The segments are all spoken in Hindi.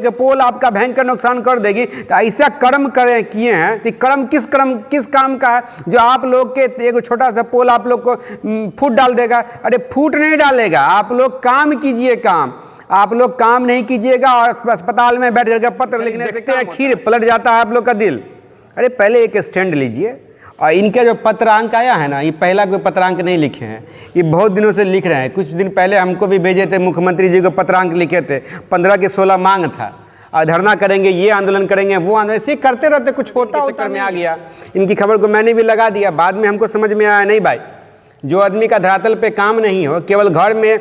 एक पोल आपका भयंकर नुकसान कर देगी। तो ऐसा कर्म किए हैं तो कर्म किस काम का है जो आप लोग के एक छोटा सा पोल आप लोग को फूट डाल देगा? अरे फूट नहीं डालेगा, आप लोग काम कीजिए। आप लोग काम नहीं कीजिएगा और अस्पताल में बैठ करके पत्र लिखने से खीर पलट जाता है आप लोग का दिल। अरे पहले एक स्टैंड लीजिए। और इनके जो पत्रांक आया है ना, ये पहला कोई पत्रांक नहीं लिखे हैं, ये बहुत दिनों से लिख रहे हैं। कुछ दिन पहले हमको भी भेजे थे, मुख्यमंत्री जी को पत्रांक लिखे थे, 15 के 16 मांग था, और धरना करेंगे, ये आंदोलन करेंगे, वो आंदोलन, ऐसे करते रहते कुछ होता चक्कर में आ गया। इनकी खबर को मैंने भी लगा दिया, बाद में हमको समझ में आया नहीं भाई, जो आदमी का धरातल पे काम नहीं हो, केवल घर में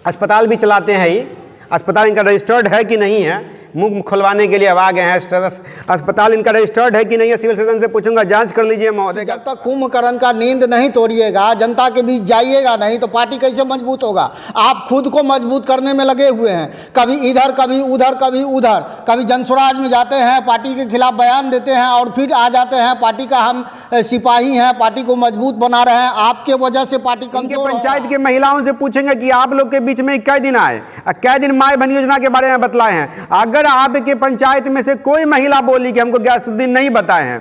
अस्पताल भी चलाते हैं, ये अस्पताल इनका रजिस्टर्ड है कि नहीं है, मुंह खुलवाने के लिए अब आ गए हैं। अस्पताल इनका रजिस्टर्ड है कि नहीं है, सिविल सर्जन से पूछूंगा, जांच कर लीजिए महोदय। जब तक कुंभकर्ण का नींद नहीं तोड़िएगा, जनता के बीच जाइएगा नहीं, तो पार्टी कैसे मजबूत होगा? आप खुद को मजबूत करने में लगे हुए हैं, कभी इधर कभी उधर, कभी उधर, कभी जनसुराज में जाते हैं, पार्टी के खिलाफ बयान देते हैं, और फिर आ जाते हैं पार्टी का हम सिपाही हैं, पार्टी को मजबूत बना रहे हैं। आपके वजह से पार्टी कमजोर। पंचायत के महिलाओं से पूछेंगे कि आप लोग के बीच में कै दिन आए, कै दिन माय बहन योजना के बारे में बतलाए हैं। अगर आपके पंचायत में से कोई महिला बोली कि हमको गयासुद्दीन नहीं बताए हैं,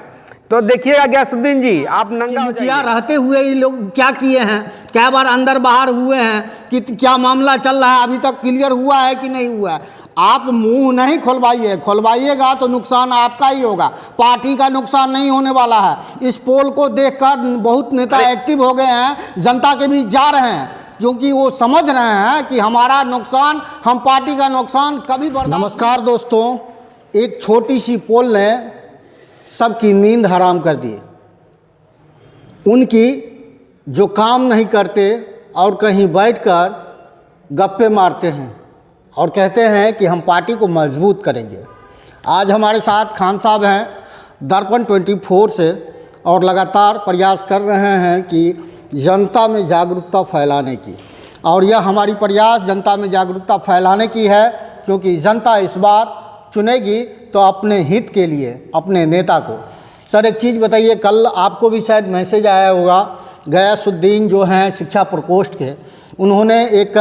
तो देखिएगा गयासुद्दीन जी, आप नंगा मुखिया रहते हुए ये लोग क्या किए हैं, क्या बार अंदर बाहर हुए हैं, कि क्या मामला चल रहा है, अभी तक क्लियर हुआ है कि नहीं हुआ है? आप मुंह नहीं खोलवाइएगा तो नुकसान आपका ही होगा, पार्टी का नुकसान नहीं होने वाला है। इस पोल को देखकर बहुत नेता एक्टिव हो गए हैं, जनता के बीच जा रहे हैं, क्योंकि वो समझ रहे हैं कि हमारा नुकसान, हम पार्टी का नुकसान कभी बर्दाश्त। नमस्कार दोस्तों, एक छोटी सी पोल ने सबकी नींद हराम कर दी। उनकी जो काम नहीं करते और कहीं बैठकर गप्पे मारते हैं और कहते हैं कि हम पार्टी को मजबूत करेंगे। आज हमारे साथ खान साहब हैं दर्पण 24 से, और लगातार प्रयास कर रहे हैं कि जनता में जागरूकता फैलाने की, और यह हमारी प्रयास जनता में जागरूकता फैलाने की है, क्योंकि जनता इस बार चुनेगी तो अपने हित के लिए अपने नेता को। सर एक चीज़ बताइए, कल आपको भी शायद मैसेज आया होगा, गयासुद्दीन जो हैं शिक्षा प्रकोष्ठ के, उन्होंने एक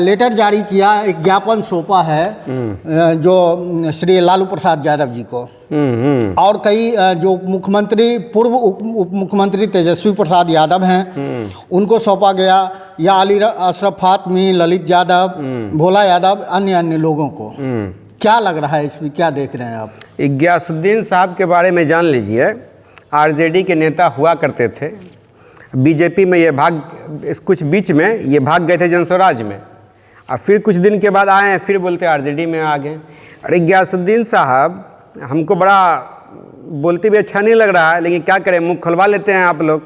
लेटर जारी किया, एक ज्ञापन सौंपा है जो श्री लालू प्रसाद यादव जी को, और कई जो मुख्यमंत्री, पूर्व उप मुख्यमंत्री तेजस्वी प्रसाद यादव हैं, उनको सौंपा गया, या अली अशरफ फातमी, ललित यादव, भोला यादव, अन्य लोगों को। क्या लग रहा है इसमें, क्या देख रहे हैं आप? गयासुद्दीन साहब के बारे में जान लीजिए, आरजेडी के नेता हुआ करते थे, बीजेपी में ये कुछ बीच में ये भाग गए थे जनस्वराज में, और फिर कुछ दिन के बाद आए हैं, फिर बोलते आरजेडी में आ गए। अरे गयासुद्दीन साहब हमको बड़ा बोलते भी अच्छा नहीं लग रहा है, लेकिन क्या करें, मुँह खुलवा लेते हैं आप लोग।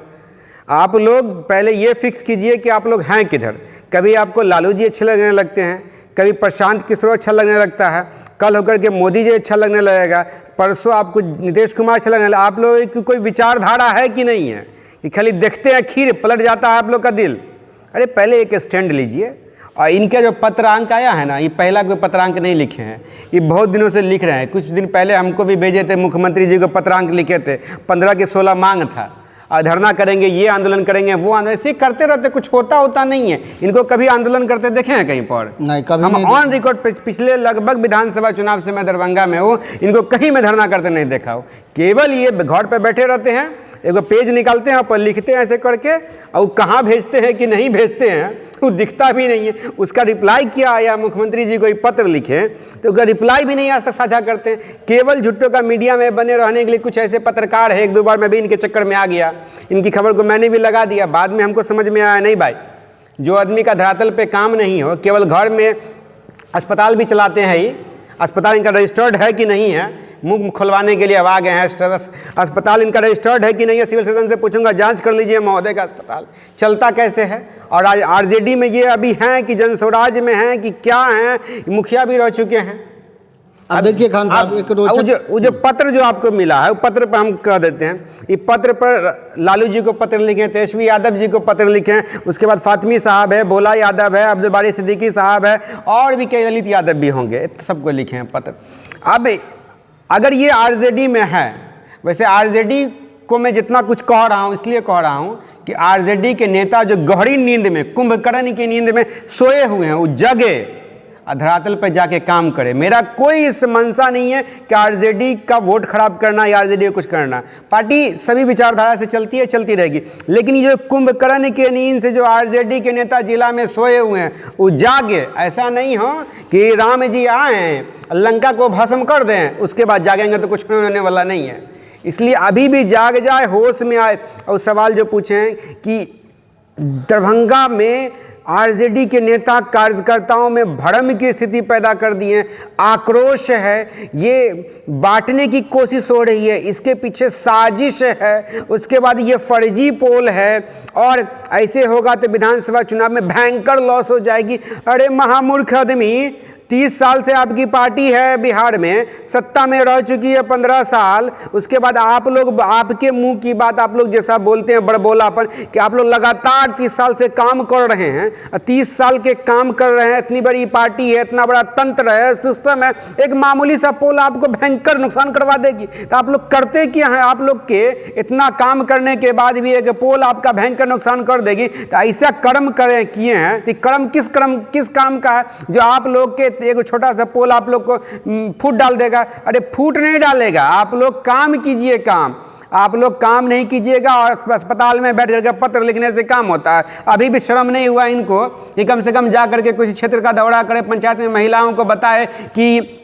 आप लोग पहले ये फिक्स कीजिए कि आप लोग हैं किधर। कभी आपको लालू जी अच्छे लगने लगते हैं, कभी प्रशांत किशोर अच्छा लगने लगता है, कल होकर के मोदी जी अच्छा लगने लगेगा, परसों आपको नीतीश कुमार अच्छा लगने लगेगा। आप लोगों की कोई विचारधारा है कि नहीं है, कि खाली देखते हैं खीर पलट जाता है आप लोग का दिल। अरे पहले एक स्टैंड लीजिए। और इनके जो पत्रांक आया है ना, ये पहला कोई पत्रांक नहीं लिखे हैं, ये बहुत दिनों से लिख रहे हैं। कुछ दिन पहले हमको भी भेजे थे, मुख्यमंत्री जी को पत्रांक लिखे थे, 15 के 16 मांग था, और धरना करेंगे, ये आंदोलन करेंगे, वो आंदोलन, ऐसे करते रहते, कुछ होता नहीं है। इनको कभी आंदोलन करते देखे हैं कहीं पर? नहीं, कभी हम नहीं। ऑन रिकॉर्ड पिछले लगभग विधानसभा चुनाव से मैं दरभंगा में हूँ, इनको कहीं में धरना करते नहीं देखा हो। केवल ये घर पे बैठे रहते हैं, एगो पेज निकालते हैं, पर लिखते हैं ऐसे करके, और कहाँ भेजते हैं कि नहीं भेजते हैं वो दिखता भी नहीं है। उसका रिप्लाई किया, या मुख्यमंत्री जी कोई पत्र लिखे तो उसका रिप्लाई भी नहीं आज तक साझा करते हैं। केवल झुट्टों का मीडिया में बने रहने के लिए कुछ ऐसे पत्रकार है, एक दो बार मैं भी इनके चक्कर में आ गया, इनकी खबर को मैंने भी लगा दिया, बाद में हमको समझ में आया नहीं भाई, जो आदमी का धरातल पे काम नहीं हो, केवल घर में अस्पताल भी चलाते हैं, ये अस्पताल इनका रजिस्टर्ड है कि नहीं है, मुंह खुलवाने के लिए अब आ गए हैं। अस्पताल इनका रजिस्टर्ड है कि नहीं है, सिविल सर्जन से पूछूंगा, जांच कर लीजिए महोदय का अस्पताल चलता कैसे है। और आज आरजेडी में ये अभी हैं कि जनस्वराज में हैं कि क्या हैं, मुखिया भी रह चुके हैं। अब देखिए खान साहब, एक वो जो पत्र जो आपको मिला है, वो पत्र पर हम कह देते हैं, ये पत्र पर लालू जी को पत्र लिखे, तेजस्वी यादव जी को पत्र लिखे, उसके बाद फातमी साहब है, भोला यादव है, अब्दुल बारी सिद्दीकी साहब है, और भी कई ललित यादव भी होंगे, सबको लिखे हैं पत्र। अब अगर ये आरजेडी में है, वैसे आरजेडी को मैं जितना कुछ कह रहा हूँ इसलिए कह रहा हूँ कि आरजेडी के नेता जो गहरी नींद में, कुंभकर्ण की नींद में सोए हुए हैं, वो जगे, धरातल पर जाके काम करे। मेरा कोई इस मंशा नहीं है कि आरजेडी का वोट खराब करना या आरजेडी को कुछ करना। पार्टी सभी विचारधारा से चलती है, चलती रहेगी, लेकिन ये जो कुंभकर्ण के नींद से जो आरजेडी के नेता जिला में सोए हुए हैं वो जागे। ऐसा नहीं हो कि राम जी आए हैं लंका को भस्म कर दें उसके बाद जागेंगे तो कुछ होने वाला नहीं है। इसलिए अभी भी जाग जाए, होश में आए। और सवाल जो पूछे हैं कि दरभंगा में आरजेडी के नेता कार्यकर्ताओं में भ्रम की स्थिति पैदा कर दी है, आक्रोश है, ये बांटने की कोशिश हो रही है, इसके पीछे साजिश है, उसके बाद ये फर्जी पोल है और ऐसे होगा तो विधानसभा चुनाव में भयंकर लॉस हो जाएगी। अरे महामूर्ख आदमी, 30 साल से आपकी पार्टी है बिहार में, सत्ता में रह चुकी है 15 साल, उसके बाद आप लोग, आपके मुंह की बात आप लोग जैसा बोलते हैं बड़बोलापन कि आप लोग लगातार 30 साल से काम कर रहे हैं, 30 साल के काम कर रहे हैं, इतनी बड़ी पार्टी है, इतना बड़ा तंत्र है, सिस्टम है, एक मामूली सा पोल आपको भयंकर नुकसान करवा देगी। तो आप लोग करते क्या हैं? आप लोग के इतना काम करने के बाद भी एक पोल आपका भयंकर नुकसान कर देगी। तो ऐसा कर्म करें किए हैं, तो कर्म किस काम का है जो आप लोग के एक छोटा सा पोल आप लोग को फूट डाल देगा? अरे फूट नहीं डालेगा, आप लोग काम कीजिए। काम आप लोग काम नहीं कीजिएगा और अस्पताल में बैठ करके पत्र लिखने से काम होता है। अभी भी शर्म नहीं हुआ इनको कि कम से कम जा करके कुछ क्षेत्र का दौरा करे, पंचायत में महिलाओं को बताए कि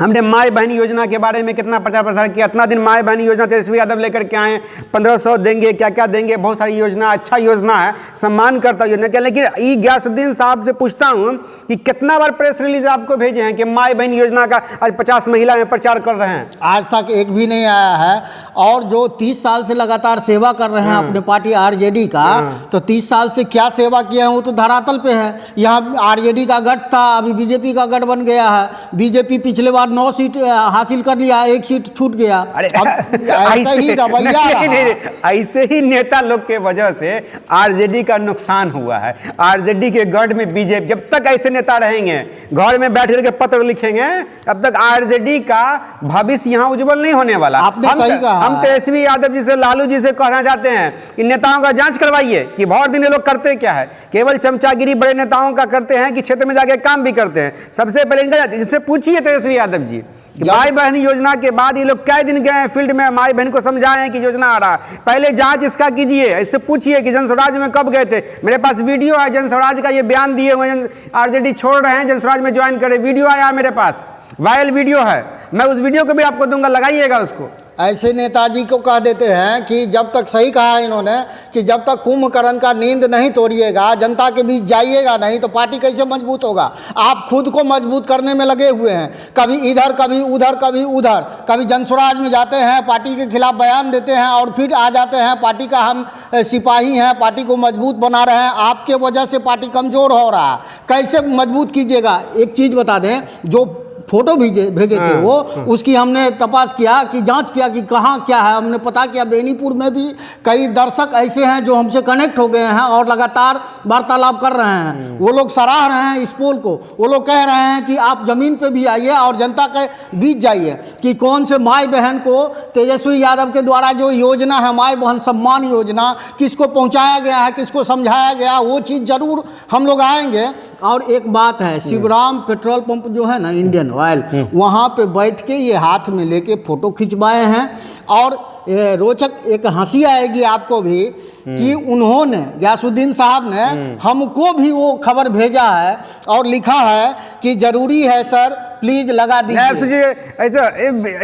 हमने माई बहन योजना के बारे में कितना प्रचार प्रसार किया। इतना दिन माई बहन योजना तेजस्वी यादव लेकर के आए, 1500 देंगे, क्या क्या देंगे, बहुत सारी योजना, अच्छा योजना है, सम्मान करता योजना क्या। लेकिन ई गयासुद्दीन साहब से पूछता हूं कि कितना बार प्रेस रिलीज आपको भेजे हैं कि माई बहन योजना का आज 50 महिला में प्रचार कर रहे हैं? आज तक एक भी नहीं आया है। और जो 30 साल से लगातार सेवा कर रहे हैं अपने पार्टी आरजेडी का, तो 30 साल से क्या सेवा किया है वो तो धरातल पे है। यहाँ आरजेडी का गढ़ था, अभी बीजेपी का गढ़ बन गया है। बीजेपी पिछले बार 9 सीट हासिल कर लिया, 1 सीट छूट गया। ऐसा ही रवैया रहा। ऐसे ही नेता लोग के वजह से आरजेडी का नुकसान हुआ है। आरजेडी के गढ़ में बीजेपी, जब तक ऐसे नेता रहेंगे घर में बैठ करके पत्र लिखेंगे, तब तक आरजेडी का भविष्य यहाँ उज्जवल नहीं होने वाला। आपने सही कहा। हम तेजस्वी यादव जी से, लालू जी से कहना चाहते हैं कि नेताओं का जांच करवाइए कि बहुत दिन ये लोग करते क्या है। केवल चमचागिरी बड़े नेताओं का करते हैं कि क्षेत्र में जाके काम भी करते हैं। सबसे पहले इनका जिससे पूछिए तेजस्वी यादव जी, माई बहन योजना के बाद ये लोग कै दिन गए हैं फील्ड में, माई बहन को समझाए हैं कि योजना आ रहा है। पहले जांच इसका कीजिए, इससे पूछिए कि जनस्वराज में कब गए थे। मेरे पास वीडियो है जनस्वराज का, ये बयान दिए हुए हैं, आरजेडी छोड़ रहे हैं, जनस्वराज में ज्वाइन करें। वीडियो आया मेरे पास, वायरल वीडियो है, मैं उस वीडियो को भी आपको दूंगा, लगाइएगा उसको। ऐसे नेताजी को कह देते हैं कि जब तक, सही कहा इन्होंने, कि जब तक कुंभकर्ण का नींद नहीं तोड़िएगा, जनता के बीच जाइएगा नहीं, तो पार्टी कैसे मजबूत होगा। आप खुद को मजबूत करने में लगे हुए हैं, कभी इधर कभी उधर, कभी उधर, कभी जनस्वराज में जाते हैं, पार्टी के खिलाफ बयान देते हैं और फिर आ जाते हैं पार्टी का हम सिपाही हैं, पार्टी को मजबूत बना रहे हैं। आपके वजह से पार्टी कमज़ोर हो रहा है, कैसे मजबूत कीजिएगा। एक चीज़ बता दें, जो फोटो भेजे थे वो, उसकी हमने तपास किया, कि जांच किया कि कहाँ क्या है। हमने पता किया बेनीपुर में भी कई दर्शक ऐसे हैं जो हमसे कनेक्ट हो गए हैं और लगातार वार्तालाप कर रहे हैं। वो लोग सराह रहे हैं इस पोल को। वो लोग कह रहे हैं कि आप ज़मीन पे भी आइए और जनता के बीच जाइए कि कौन से माई बहन को तेजस्वी यादव के द्वारा जो योजना है, माई बहन सम्मान योजना, किसको पहुँचाया गया है, किसको समझाया गया, वो चीज़ ज़रूर हम लोग आएंगे। और एक बात है, शिवराम पेट्रोल पंप जो है ना, इंडियन ऑयल, वहाँ पे बैठ के ये हाथ में लेके फोटो खिंचवाए हैं। और रोचक एक हंसी आएगी आपको भी कि उन्होंने, गयासुद्दीन साहब ने हमको भी वो खबर भेजा है और लिखा है कि जरूरी है सर, प्लीज लगा दीजिए। ऐसा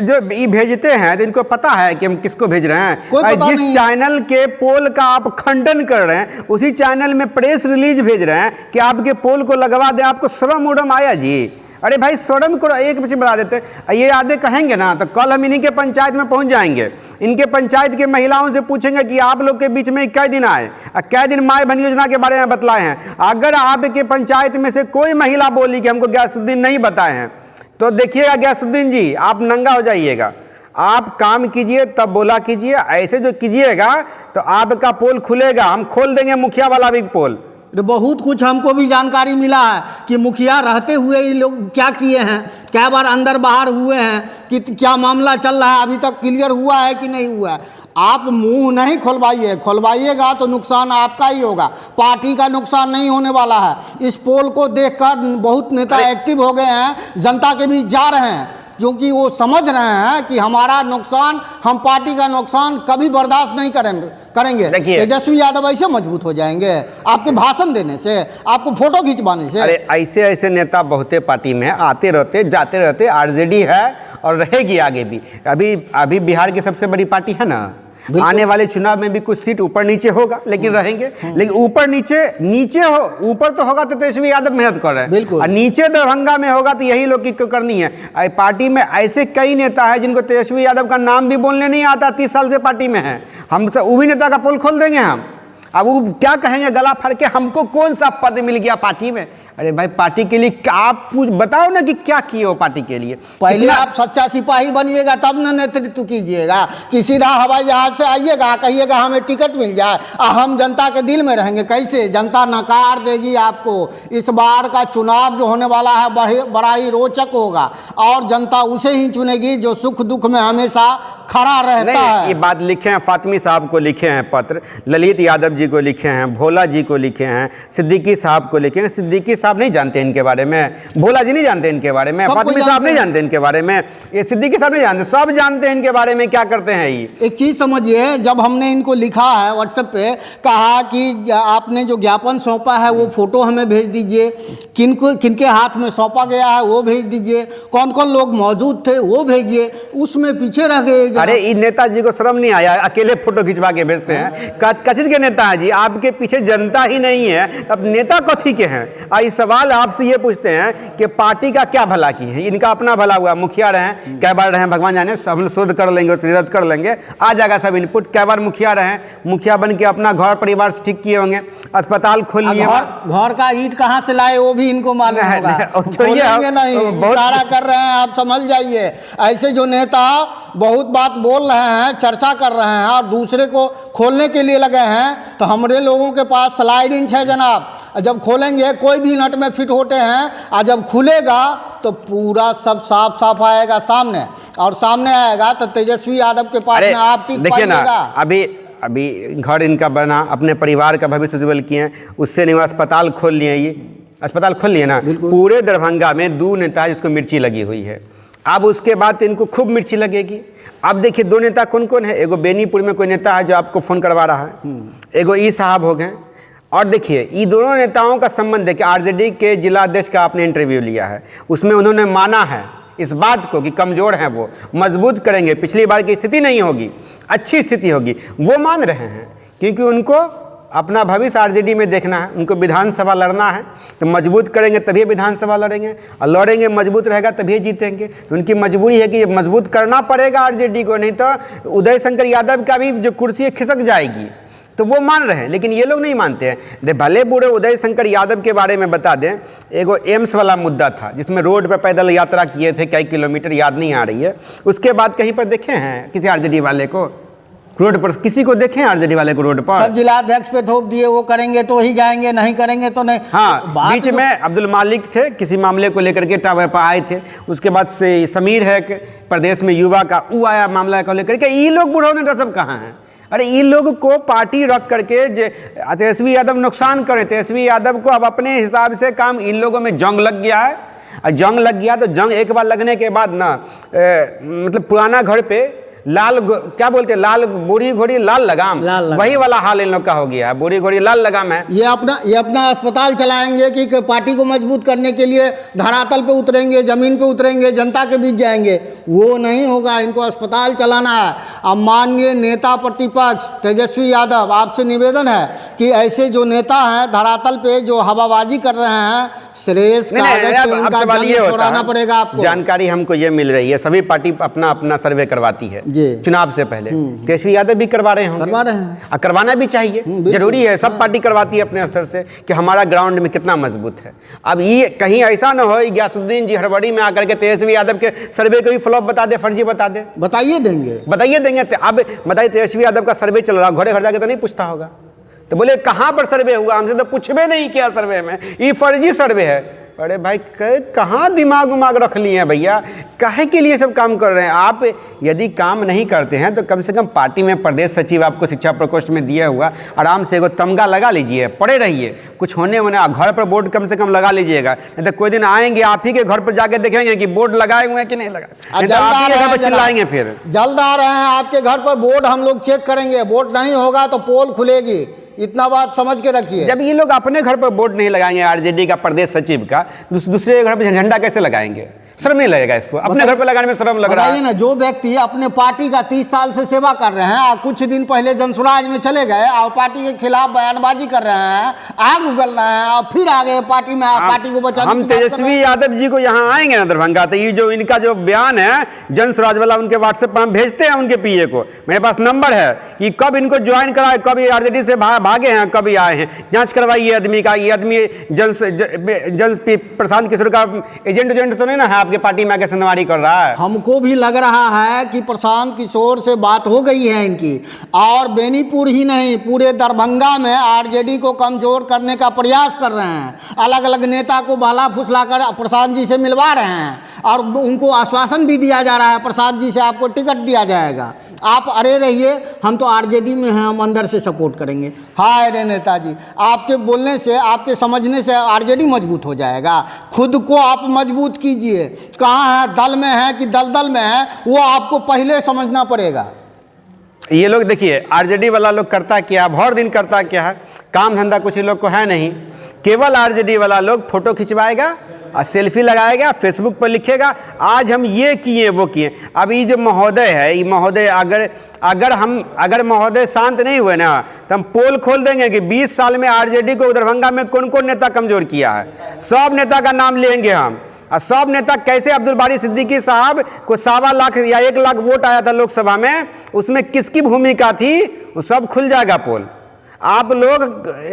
जो ये भेजते हैं तो इनको पता है कि हम किसको भेज रहे हैं। कोई पता जिस नहीं। चैनल के पोल का आप खंडन कर रहे हैं, उसी चैनल में प्रेस रिलीज भेज रहे हैं कि आपके पोल को लगवा दें। आपको शर्म उर्म आया जी? अरे भाई शर्म करो। एक बच्चे बता देते, ये आधे कहेंगे ना तो कल हम इन्हीं के पंचायत में पहुंच जाएंगे, इनके पंचायत के महिलाओं से पूछेंगे कि आप लोग के बीच में कै दिन आए, कै दिन माई बहन योजना के बारे में बतलाए हैं। अगर आपके पंचायत में से कोई महिला बोली कि हमको गयासुद्दीन नहीं बताए हैं, तो देखिएगा गयासुद्दीन जी, आप नंगा हो जाइएगा। आप काम कीजिए तब बोला कीजिए, ऐसे जो कीजिएगा तो आपका पोल खुलेगा। हम खोल देंगे मुखिया वाला भी पोल। बहुत कुछ हमको भी जानकारी मिला है कि मुखिया रहते हुए ये लोग क्या किए हैं, क्या बार अंदर बाहर हुए हैं, कि क्या मामला चल रहा है, अभी तक क्लियर हुआ है कि नहीं हुआ है। आप मुंह नहीं खुलवाइएगा तो नुकसान आपका ही होगा, पार्टी का नुकसान नहीं होने वाला है। इस पोल को देखकर बहुत नेता एक्टिव हो गए हैं, जनता के बीच जा रहे हैं, क्योंकि वो समझ रहे हैं कि हमारा नुकसान, हम पार्टी का नुकसान कभी बर्दाश्त नहीं करेंगे। तेजस्वी यादव ऐसे मजबूत हो जाएंगे आपके भाषण देने से, आपको फोटो खिंचवाने से। अरे ऐसे नेता बहुते पार्टी में आते रहते जाते रहते, आरजेडी है और रहेगी आगे भी। अभी बिहार की सबसे बड़ी पार्टी है ना, आने वाले चुनाव में भी कुछ सीट ऊपर नीचे होगा, लेकिन रहेंगे। लेकिन ऊपर नीचे हो, ऊपर तो होगा तो तेजस्वी यादव मेहनत कर रहे हैं, और नीचे दरभंगा में होगा तो यही लोग की करनी है। पार्टी में ऐसे कई नेता है जिनको तेजस्वी यादव का नाम भी बोलने नहीं आता, 30 साल से पार्टी में है। हम वो भी नेता का पोल खोल देंगे हम, अब वो क्या कहेंगे गला फाड़ के, हमको कौन सा पद मिल गया पार्टी में। अरे भाई पार्टी के लिए आप बताओ ना कि क्या किए हो पार्टी के लिए। पहले आप सच्चा सिपाही बनिएगा तब ना नेतृत्व कीजिएगा, कि सीधा हवाई जहाज से आइएगा, कहिएगा हमें टिकट मिल जाए और हम जनता के दिल में रहेंगे। कैसे जनता नकार देगी आपको। इस बार का चुनाव जो होने वाला है बड़ा ही रोचक होगा, और जनता उसे ही चुनेगी जो सुख दुख में हमेशा खड़ा रहता है। ये बात लिखे हैं, फातिमी साहब को लिखे हैं पत्र, ललित यादव जी को लिखे हैं, भोला जी को लिखे हैं, सिद्दीकी साहब को लिखे हैं। सिद्दीकी साहब नहीं जानते इनके बारे में, भोला जी नहीं जानते इनके बारे में, फातिमी साहब नहीं जानते इनके बारे में, ये सिद्दीकी साहब नहीं जानते, सब जानते हैं इनके बारे में क्या करते हैं। ये एक चीज़ समझिए, जब हमने इनको लिखा है व्हाट्सएप पे, कहा कि आपने जो ज्ञापन सौंपा है वो फोटो हमें भेज दीजिए, किनके हाथ में सौंपा गया है वो भेज दीजिए, कौन कौन लोग मौजूद थे वो भेजिए, उसमें पीछे रह गए। अरे इन नेताजी को शर्म नहीं आया, अकेले फोटो खिंचवा के भेजते हैं। कचिज के नेता है जी, आपके पीछे जनता ही नहीं है, तब नेता कथी के हैं। इस सवाल आपसे ये पूछते हैं कि पार्टी का क्या भला की है, इनका अपना भला हुआ। मुखिया रहे, कै बार रहे भगवान जाने, सब हम शोध कर लेंगे, रिसर्च कर लेंगे, आ जाएगा सब इनपुट। कै बार मुखिया रहे, मुखिया बन के अपना घर परिवार ठीक किए होंगे, अस्पताल खोल लिए, घर का ईंट कहाँ से लाए वो भी इनको मालूम होगा, खोलेंगे नहीं, इशारा कर रहे हैं, आप समझ जाइए। ऐसे जो नेता बहुत बात बोल रहे हैं, चर्चा कर रहे हैं और दूसरे को खोलने के लिए लगे हैं, तो हमारे लोगों के पास स्लाइड इंच है जनाब। जब खोलेंगे कोई भी नट में फिट होते हैं, और जब खुलेगा तो पूरा सब साफ साफ आएगा सामने, और सामने आएगा तो तेजस्वी यादव के पास में आप टिक पाइएगा। अभी घर इनका बना, अपने परिवार का भविष्य उज्जवल किए हैं, उससे नहीं अस्पताल खोल लिए, ये अस्पताल खोल लिए ना। पूरे दरभंगा में 2 नेता जिसको मिर्ची लगी हुई है, अब उसके बाद इनको खूब मिर्ची लगेगी। अब देखिए 2 नेता कौन कौन है। एगो बेनीपुर में कोई नेता है जो आपको फ़ोन करवा रहा है, एगो ई साहब हो गए। और देखिए ये दोनों नेताओं का संबंध देखिए, आरजेडी के जिला अध्यक्ष का आपने इंटरव्यू लिया है, उसमें उन्होंने माना है इस बात को कि कमज़ोर हैं वो, मजबूत करेंगे, पिछली बार की स्थिति नहीं होगी, अच्छी स्थिति होगी, वो मान रहे हैं। क्योंकि उनको अपना भविष्य आरजेडी में देखना है, उनको विधानसभा लड़ना है, तो मजबूत करेंगे तभी विधानसभा लड़ेंगे, और लड़ेंगे मजबूत रहेगा तभी जीतेंगे। तो उनकी मजबूरी है कि मजबूत करना पड़ेगा आरजेडी को, नहीं तो उदय शंकर यादव का भी जो कुर्सी खिसक जाएगी। तो वो मान रहे हैं, लेकिन ये लोग नहीं मानते हैं। भले बूढ़े उदय शंकर यादव के बारे में बता दें, एगो एम्स वाला मुद्दा था जिसमें रोड पर पैदल यात्रा किए थे, कई किलोमीटर याद नहीं आ रही है। उसके बाद कहीं पर देखे हैं किसी आरजेडी वाले को रोड पर, किसी को देखें आरजेडी वाले को रोड पर? सब जिलाध्यक्ष पे थोप दिए, वो करेंगे तो ही जाएंगे, नहीं करेंगे तो नहीं। हाँ, बीच में अब्दुल मालिक थे, किसी मामले को लेकर के टावर पर आए थे। उसके बाद से समीर है कि प्रदेश में युवा का, वो आया मामला को लेकर के। ये लोग बूढ़ों नेता सब कहाँ हैं? अरे इन लोग को पार्टी रख करके तेजस्वी यादव नुकसान करें, तेजस्वी यादव को अब अपने हिसाब से काम, इन लोगों में जंग लग गया है। और जंग लग गया तो जंग एक बार लगने के बाद ना मतलब पुराना घर पे लाल क्या बोलते हैं, लाल बूढ़ी घोड़ी लाल लगाम, वही वाला हाल इन लोग का हो गया है। बूढ़ी घोड़ी लाल लगाम है। ये अपना अस्पताल चलाएंगे कि पार्टी को मजबूत करने के लिए धरातल पे उतरेंगे, जमीन पे उतरेंगे, जनता के बीच जाएंगे, वो नहीं होगा। इनको अस्पताल चलाना है। अब माननीय नेता प्रतिपक्ष तेजस्वी यादव, आपसे निवेदन है कि ऐसे जो नेता हैं धरातल पे जो हवाबाजी कर रहे हैं, श्रेयस छोड़ाना पड़ेगा आपको। जानकारी हमको ये मिल रही है, सभी पार्टी अपना अपना सर्वे करवाती है चुनाव से पहले। तेजस्वी यादव भी करवा रहे हैं, करवाना भी चाहिए, जरूरी है। सब पार्टी करवाती है अपने स्तर से कि हमारा ग्राउंड में कितना मजबूत है। अब ये कहीं ऐसा ना हो गयासुद्दीन जी हड़बड़ी में आकर के तेजस्वी यादव के सर्वे को भी फ्लॉप बता दे, फर्जी बता दे। बताइए देंगे। अब बताइए तेजस्वी यादव का सर्वे चल रहा, घरे घर जाके तो नहीं पूछता होगा, तो बोले कहाँ पर सर्वे हुआ, हमसे तो पूछबे नहीं किया सर्वे में, ये फर्जी सर्वे है। अरे भाई कहाँ दिमाग उमाग रख लिए हैं भैया, काहे के लिए सब काम कर रहे हैं आप? यदि काम नहीं करते हैं तो कम से कम पार्टी में प्रदेश सचिव आपको शिक्षा प्रकोष्ठ में दिया हुआ, आराम से एगो तमगा लगा लीजिए, पड़े रहिए, कुछ होने घर पर बोर्ड कम से कम लगा लीजिएगा। नहीं तो कोई दिन आएंगे आप ही के घर पर जाके देखेंगे कि बोर्ड लगाए हुए हैं कि नहीं लगाए, तो आप ही घर पर चिल्लाएंगे। फिर जल्द आ रहे हैं आपके घर पर बोर्ड, हम लोग चेक करेंगे, बोर्ड नहीं होगा तो पोल खुलेगी, इतना बात समझ के रखिए। जब ये लोग अपने घर पर बोर्ड नहीं लगाएंगे, आरजेडी का प्रदेश सचिव का, दूसरे घर पर झंडा कैसे लगाएंगे? शर्म नहीं लगेगा इसको? अपने घर पर लगाने में शर्म लग रहा है ना। जो व्यक्ति अपने पार्टी का 30 साल से सेवा कर रहे हैं और कुछ दिन पहले जनसुराज में चले गए और पार्टी के खिलाफ बयानबाजी कर रहे हैं, आग उगल रहे हैं और फिर आ गए पार्टी में, पार्टी को बचाने। हम तेजस्वी यादव जी को यहाँ आएंगे ना दरभंगा, तो ये जो इनका जो बयान है जनसुराज वाला, उनके व्हाट्सएप पर हम भेजते हैं उनके पीए को, मेरे पास नंबर है कि कब इनको ज्वाइन कराए, कब ये आरजेडी से भागे हैं, कब ये आए हैं। जांच करवाइए आदमी का। ये आदमी जन प्रशांत किशोर का एजेंट तो नहीं ना है, आपके पार्टी में आके संदवारी कर रहा है? हमको भी लग रहा है कि प्रशांत किशोर से बात हो गई है इनकी, और बेनीपुर ही नहीं पूरे दरभंगा में आरजेडी को कमजोर करने का प्रयास कर रहे हैं। अलग अलग नेता को बहला फुसला कर प्रशांत जी से मिलवा रहे हैं और उनको आश्वासन भी दिया जा रहा है प्रशांत जी से आपको टिकट दिया जाएगा, आप अरे रहिए, हम तो आरजेडी में हैं, हम अंदर से सपोर्ट करेंगे। हाय रे नेताजी, आपके बोलने से, आपके समझने से आरजेडी मजबूत हो जाएगा। खुद को आप मजबूत कीजिए। कहाँ है, दल में है कि दलदल में है, वो आपको पहले समझना पड़ेगा। ये लोग देखिए, आरजेडी वाला लोग करता क्या, भर दिन करता क्या है, काम धंधा कुछ लोग को है नहीं। केवल आरजेडी वाला लोग फोटो खिंचवाएगा और सेल्फी लगाएगा, फेसबुक पर लिखेगा आज हम ये किए वो किए। अब ये जो महोदय है, ये महोदय अगर महोदय शांत नहीं हुए ना, तो हम पोल खोल देंगे कि 20 साल में आरजेडी को दरभंगा में कौन कौन नेता कमजोर किया है। सब नेता का नाम लेंगे हम, और सब नेता कैसे, अब्दुल बारी सिद्दीकी साहब को 1.25 लाख या 1 लाख वोट आया था लोकसभा में, उसमें किसकी भूमिका थी, वो सब खुल जाएगा पोल। आप लोग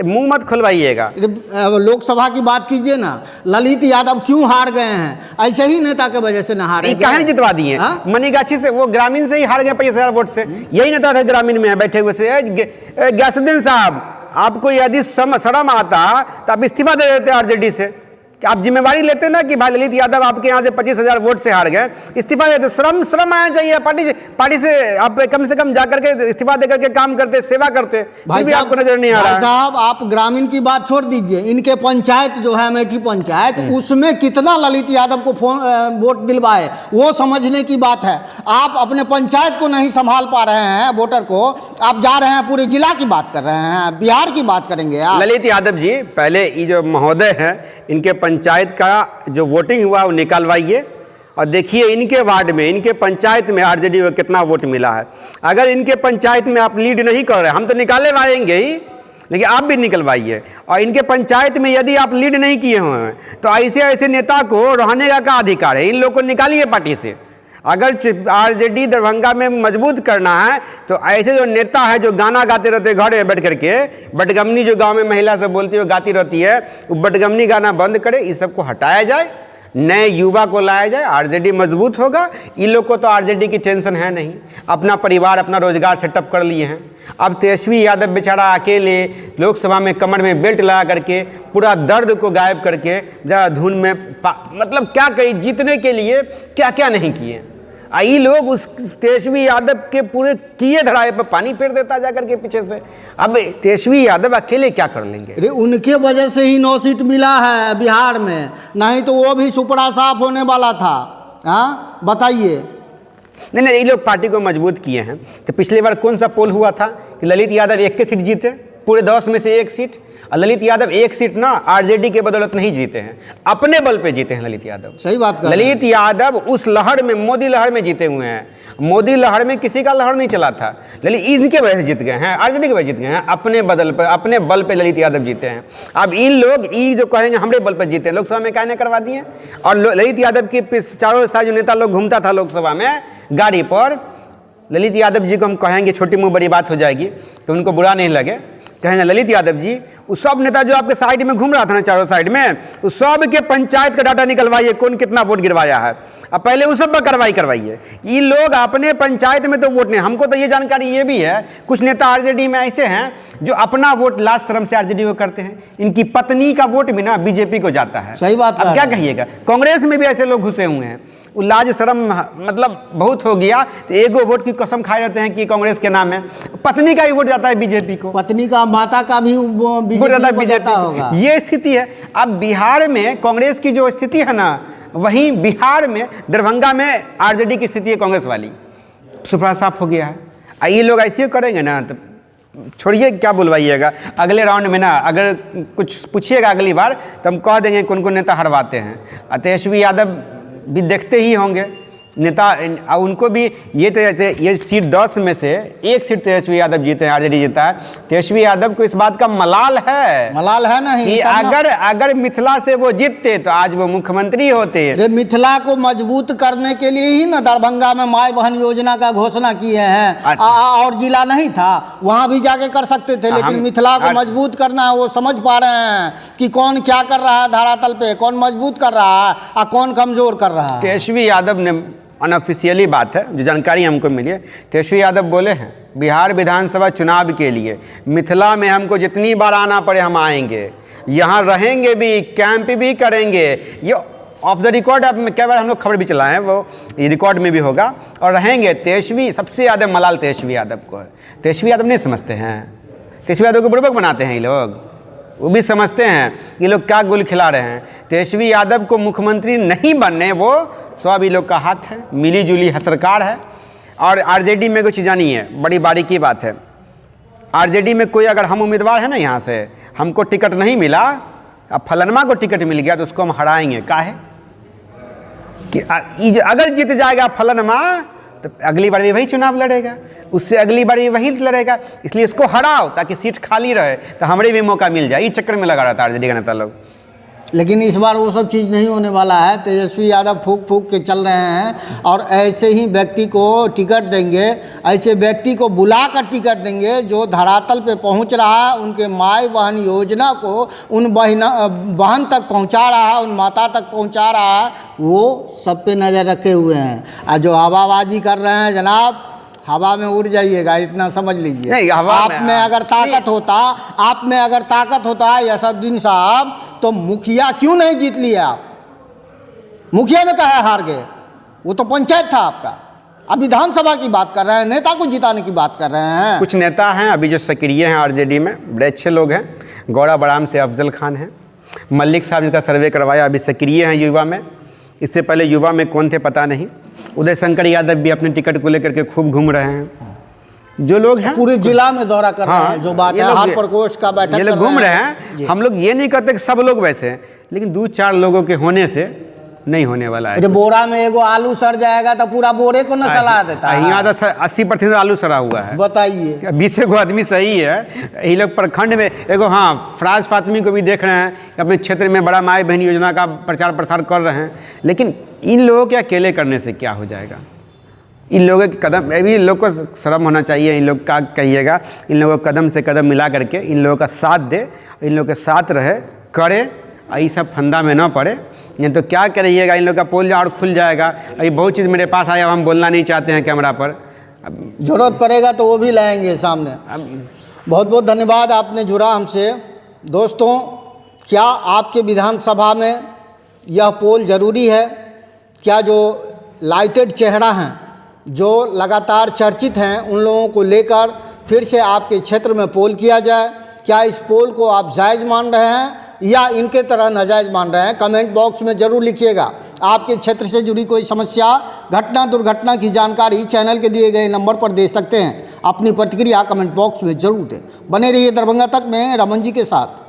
मुंह मत खुलवाइएगा। लोकसभा की बात कीजिए ना, ललित यादव क्यों हार गए हैं? ऐसे ही नेता के वजह से ना हारे। कहां जितवा दिए? मनीगाछी से, वो ग्रामीण से ही हार गए 25,000 वोट से। यही नेता था ग्रामीण में बैठे हुए से। गयासुद्दीन साहब, आपको यदि शर्म आता तो आप इस्तीफा दे देते आरजेडी से, कि आप जिम्मेवारी लेते ना कि भाई ललित यादव आपके यहाँ से 25,000 वोट से हार गए, इस्तीफा देते। शर्म आना चाहिए। पार्टी से आप कम से कम जाकर के इस्तीफा देकर के काम करते, सेवा करते। भाई भी आपको नजर नहीं आ रहा है। साहब, आप ग्रामीण की बात छोड़ दीजिए, इनके पंचायत जो है अमेठी पंचायत, उसमें कितना ललित यादव को वोट दिलवाए, वो समझने की बात है। आप अपने पंचायत को नहीं संभाल पा रहे हैं, वोटर को, आप जा रहे हैं पूरे जिला की बात कर रहे हैं, बिहार की बात करेंगे आप। ललित यादव जी, पहले ये जो महोदय है, इनके पंचायत का जो वोटिंग हुआ वो निकालवाइए और देखिए इनके वार्ड में, इनके पंचायत में आरजेडी को कितना वोट मिला है। अगर इनके पंचायत में आप लीड नहीं कर रहे, हम तो निकालवाएंगे ही, लेकिन आप भी निकलवाइए। और इनके पंचायत में यदि आप लीड नहीं किए हुए हैं तो ऐसे नेता को रहने का क्या अधिकार है? इन लोग को निकालिए पार्टी से। अगर आरजेडी दरभंगा में मजबूत करना है तो ऐसे जो नेता है जो गाना गाते रहते घर में बैठ करके, बटगमनी जो गांव में महिला सब बोलती है गाती रहती है, वो बटगमनी गाना बंद करे, इस सबको हटाया जाए, नए युवा को लाया जाए, आरजेडी मजबूत होगा। इन लोग को तो आरजेडी की टेंशन है नहीं, अपना परिवार अपना रोजगार सेटअप कर लिए हैं। अब तेजस्वी यादव बेचारा अकेले लोकसभा में कमर में बेल्ट लगा करके पूरा दर्द को गायब करके जरा धुन में मतलब क्या कही, जीतने के लिए क्या क्या नहीं किए। ये लोग उस तेजस्वी यादव के पूरे किए धराए पर पानी फेर देता जाकर के पीछे से। अब तेजस्वी यादव अकेले क्या कर लेंगे? अरे उनके वजह से ही 9 सीट मिला है बिहार में, नहीं तो वो भी सुपड़ा साफ होने वाला था। हाँ बताइए। नहीं, ये लोग पार्टी को मजबूत किए हैं। तो पिछली बार कौन सा पोल हुआ था कि ललित यादव 1 सीट जीते, पूरे 10 में से 1 सीट। और ललित यादव 1 सीट ना आरजेडी के बदौलत नहीं जीते हैं, अपने बल पे जीते हैं ललित यादव। सही बात। ललित यादव उस लहर में, मोदी लहर में जीते हुए हैं। मोदी लहर में किसी का लहर नहीं चला था, ललित इनके वजह से जीत गए हैं, आरजेडी के वजह जीत गए हैं, अपने बल पे ललित यादव जीते हैं। अब इन लोग जो कहेंगे हमारे बल पर जीते, लोकसभा में कहने करवा दिए। और ललित यादव के चारों साल जो नेता लोग घूमता था लोकसभा में गाड़ी पर, ललित यादव जी को हम कहेंगे, छोटी मुँह बड़ी बात हो जाएगी तो उनको बुरा नहीं लगे, कहेंगे ललित यादव जी उस सब नेता जो आपके साइड में घूम रहा था ना, चारों साइड में, उस सब के पंचायत का डाटा निकलवाइए, कौन कितना वोट गिरवाया है। अब पहले उस सब पर कार्रवाई करवाइए। ये लोग अपने पंचायत में तो वोट नहीं, हमको तो ये जानकारी ये भी है, कुछ नेता आरजेडी में ऐसे हैं जो अपना वोट लाज शर्म से आरजेडी को करते हैं, इनकी पत्नी का वोट भी ना बीजेपी को जाता है। सही बात। अब क्या कहिएगा, कांग्रेस में भी ऐसे लोग घुसे हुए हैं, वो लाज शर्म मतलब बहुत हो गया, तो एगो वोट की कसम खाए रहते हैं कि कांग्रेस के नाम है, पत्नी का भी वोट जाता है बीजेपी को, पत्नी का माता का भी बीजेपी को जाता होगा। ये स्थिति है। अब बिहार में कांग्रेस की जो स्थिति है ना, वहीं बिहार में दरभंगा में आरजेडी की स्थिति है कांग्रेस वाली, सुपड़ा साफ हो गया है। ये लोग ऐसे करेंगे ना तो छोड़िए, क्या बुलवाइएगा। अगले राउंड में ना अगर कुछ पूछिएगा अगली बार तो हम कह देंगे कौन कौन नेता हरवाते हैं। तेजस्वी यादव भी देखते ही होंगे नेता, उनको भी ये सीट 10 में से 1 सीट तेजस्वी यादव जीते हैं, आरजेडी जीता है। तेजस्वी यादव को इस बात का मलाल है नहीं कि अगर मिथिला से वो जीतते तो आज वो मुख्यमंत्री होते। मिथिला को मजबूत करने के लिए ही ना दरभंगा में माई बहन योजना का घोषणा किए हैं। और जिला नहीं था, वहां भी जाके कर सकते थे, लेकिन मिथिला को मजबूत करना है। वो समझ पा रहे हैं कि कौन क्या कर रहा है धरातल पे, कौन मजबूत कर रहा है और कौन कमजोर कर रहा है। तेजस्वी यादव ने अनऑफिशियली बात है, जो जानकारी हमको मिली है, तेजस्वी यादव बोले हैं बिहार विधानसभा चुनाव के लिए मिथिला में हमको जितनी बार आना पड़े हम आएंगे, यहाँ रहेंगे भी, कैंप भी करेंगे। ये ऑफ द रिकॉर्ड अब कई बार हम लोग खबर भी चलाए हैं, वो ये रिकॉर्ड में भी होगा, और रहेंगे। तेजस्वी सबसे ज़्यादा मलाल तेजस्वी यादव को है। तेजस्वी यादव नहीं समझते हैं, तेजस्वी यादव को बुड़बक बनाते हैं ये लोग, वो भी समझते हैं ये लोग क्या गुल खिला रहे हैं। तेजस्वी यादव को मुख्यमंत्री नहीं बनने, वो सब ये लोग का हाथ है, मिली जुली सरकार है। और आरजेडी में कुछ जानी है, बड़ी बारीकी बात है, आरजेडी में कोई अगर हम उम्मीदवार है ना, यहाँ से हमको टिकट नहीं मिला, अब फलनमा को टिकट मिल गया तो उसको हम हराएंगे। काहे कि अगर जीत जाएगा फलनमा तो अगली बार भी वही चुनाव लड़ेगा, उससे अगली बार भी वही लड़ेगा, इसलिए इसको हराओ ताकि सीट खाली रहे, तो हमारे भी मौका मिल जाए। इस चक्कर में लगा रहता है आरजेडी का नेता लोग। लेकिन इस बार वो सब चीज़ नहीं होने वाला है। तेजस्वी यादव फूक फूक के चल रहे हैं और ऐसे ही व्यक्ति को टिकट देंगे, ऐसे व्यक्ति को बुला कर टिकट देंगे जो धरातल पे पहुंच रहा है, उनके माई बहन योजना को उन बहन तक पहुंचा रहा है, उन माता तक पहुंचा रहा है, वो सब पे नज़र रखे हुए हैं। और जो हवाबाजी कर रहे हैं जनाब, हवा में उड़ जाइएगा, इतना समझ लीजिए। आप में अगर ताकत होता है असदुद्दीन साहब, तो मुखिया क्यों नहीं जीत लिया आप? मुखिया ने कहा हार गए, वो तो पंचायत था आपका। अब विधानसभा की बात कर रहे हैं, नेता को जिताने की बात कर रहे हैं। कुछ नेता हैं अभी जो सक्रिय हैं आरजेडी में, बड़े अच्छे लोग हैं। गौड़ा बराम से अफजल खान हैं, मल्लिक साहब जिसका सर्वे करवाया अभी सक्रिय हैं युवा में। इससे पहले युवा में कौन थे पता नहीं। उदय शंकर यादव भी अपने टिकट को लेकर के खूब घूम रहे हैं। जो लोग हैं पूरे जिला में दौरा कर रहे हैं, जो बात है हर प्रकोष्ठ का बैठक ये लोग घूम रहे हैं। हम लोग ये नहीं कहते कि सब लोग वैसे हैं, लेकिन 2-4 लोगों के होने से नहीं होने वाला है। बोरा में एगो आलू सड़ जाएगा तो पूरा बोरे को न सला देता है। यहाँ तो 80% आलू सड़ा हुआ है, बताइए। 20 गो आदमी सही है। ये लोग प्रखंड में एगो, हाँ, फराज फातमी को भी देख रहे हैं कि अपने क्षेत्र में बड़ा माई बहन योजना का प्रचार प्रसार कर रहे हैं, लेकिन इन लोगों के अकेले करने से क्या हो जाएगा। इन लोगों के कदम, अभी इन लोग को शर्म होना चाहिए। इन लोग का कहिएगा, इन लोगों को कदम से कदम मिला करके इन लोगों का साथ दे, इन लोगों के साथ रहे, करे, ये सब फंदा में ना पड़े। नहीं तो क्या करिएगा, इन लोग का पोल और खुल जाएगा। अभी बहुत चीज़ मेरे पास आया, हम बोलना नहीं चाहते हैं कैमरा पर, जरूरत पड़ेगा तो वो भी लाएंगे सामने। बहुत बहुत धन्यवाद, आपने जुड़ा हमसे। दोस्तों, क्या आपके विधानसभा में यह पोल ज़रूरी है? क्या जो लाइटेड चेहरा हैं, जो लगातार चर्चित हैं, उन लोगों को लेकर फिर से आपके क्षेत्र में पोल किया जाए? क्या इस पोल को आप जायज़ मान रहे हैं या इनके तरह नाजायज़ मान रहे हैं? कमेंट बॉक्स में ज़रूर लिखिएगा। आपके क्षेत्र से जुड़ी कोई समस्या, घटना, दुर्घटना की जानकारी चैनल के दिए गए नंबर पर दे सकते हैं। अपनी प्रतिक्रिया कमेंट बॉक्स में ज़रूर दें। बने रहिए दरभंगा तक में रमन जी के साथ।